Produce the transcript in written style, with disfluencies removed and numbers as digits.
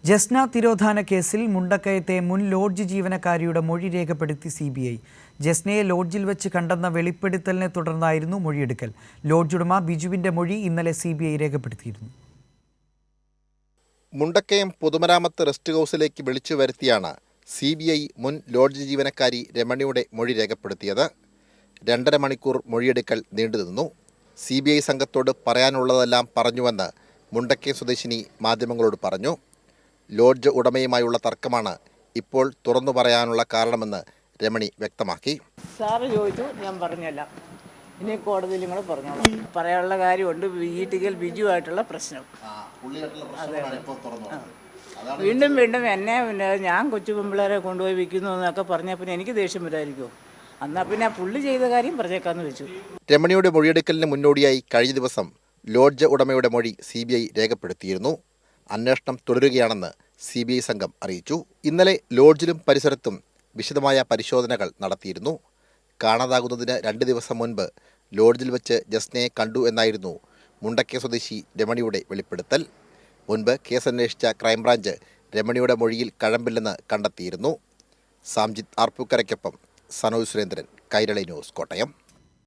ജസ്ന തിരോധാന കേസിൽ മുണ്ടക്കയത്തെ മുൻ ലോഡ്ജ് ജീവനക്കാരിയുടെ മൊഴി രേഖപ്പെടുത്തി CBI. ജസ്നയെ ലോഡ്ജിൽ വെച്ച് കണ്ടെന്ന വെളിപ്പെടുത്തലിനെ തുടർന്നായിരുന്നു മൊഴിയെടുക്കൽ. ലോഡ്ജ് ഉടമ ബിജുവിന്റെ മൊഴി ഇന്നലെ CBI രേഖപ്പെടുത്തിയിരുന്നു. മുണ്ടക്കയം പൊതുമരാമത്ത് റെസ്റ്റ് ഹൗസിലേക്ക് വിളിച്ചു വരുത്തിയാണ് CBI മുൻ ലോഡ്ജ് ജീവനക്കാരി രമണിയുടെ മൊഴി രേഖപ്പെടുത്തിയത്. 2.5 മണിക്കൂർ മൊഴിയെടുക്കൽ നീണ്ടുനിന്നു. CBI സംഘത്തോട് പറയാനുള്ളതെല്ലാം പറഞ്ഞുവെന്ന് മുണ്ടക്കയം സ്വദേശിനി മാധ്യമങ്ങളോട് പറഞ്ഞു. ലോഡ്ജ് ഉടമയുമായുള്ള തർക്കമാണ് ഇപ്പോൾ തുറന്നു പറയാനുള്ള കാരണമെന്ന് രമണി വ്യക്തമാക്കി. സാറ് ചോദിച്ചു, ഞാൻ പറഞ്ഞല്ല. ഇനി കോടതിയിൽ നിങ്ങൾ പറഞ്ഞോളൂ. പറയാനുള്ള കാര്യമുണ്ട്. വീട്ടിൽ ബിജുവായിട്ടുള്ള പ്രശ്നം. വീണ്ടും എന്നെ ഞാൻ കൊച്ചു പെമ്പിള്ളേരെ കൊണ്ടുപോയി വിൽക്കുന്നു എന്നൊക്കെ പറഞ്ഞാൽ പിന്നെ എനിക്ക് ദേഷ്യം വരായിരിക്കുമോ? എന്നാൽ പിന്നെ പുള്ളി ചെയ്ത കാര്യം പറഞ്ഞേക്കാന്ന് വെച്ചു. രമണിയുടെ മൊഴിയെടുക്കലിന് മുന്നോടിയായി കഴിഞ്ഞ ദിവസം ലോഡ്ജ് ഉടമയുടെ മൊഴി CBI രേഖപ്പെടുത്തിയിരുന്നു. അന്വേഷണം തുടരുകയാണെന്ന് CBI സംഘം അറിയിച്ചു. ഇന്നലെ ലോഡ്ജിലും പരിസരത്തും വിശദമായ പരിശോധനകൾ നടത്തിയിരുന്നു. കാണാതാകുന്നതിന് 2 ദിവസം മുൻപ് ലോഡ്ജിൽ വെച്ച് ജസ്നയെ കണ്ടു എന്നായിരുന്നു മുണ്ടക്കയം സ്വദേശി രമണിയുടെ വെളിപ്പെടുത്തൽ. മുൻപ് കേസന്വേഷിച്ച ക്രൈംബ്രാഞ്ച് രമണിയുടെ മൊഴിയിൽ കഴമ്പില്ലെന്ന് കണ്ടെത്തിയിരുന്നു. സാംജിത് ആർപ്പൂക്കരയ്ക്കൊപ്പം സനോജ് സുരേന്ദ്രൻ, കൈരളി ന്യൂസ്, കോട്ടയം.